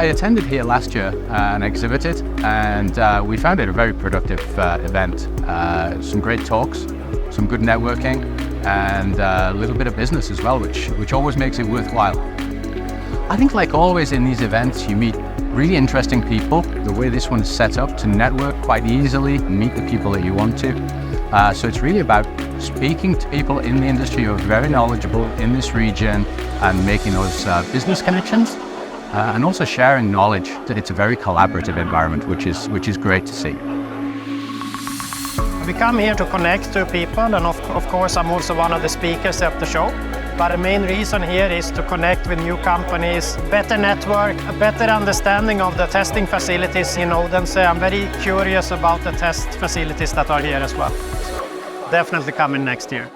I attended here last year and exhibited, and we found it a very productive event. Some great talks, some good networking, and a little bit of business as well, which always makes it worthwhile. I think, like always in these events, you meet really interesting people. The way this one is set up to network quite easily and meet the people that you want to. So it's really about speaking to people in the industry who are very knowledgeable in this region and making those business connections, and also sharing knowledge. It's a very collaborative environment, which is great to see. We come here to connect to people, and of course I'm also one of the speakers at the show. But the main reason here is to connect with new companies, better network, a better understanding of the testing facilities in Odense. I'm very curious about the test facilities that are here as well. So definitely coming next year.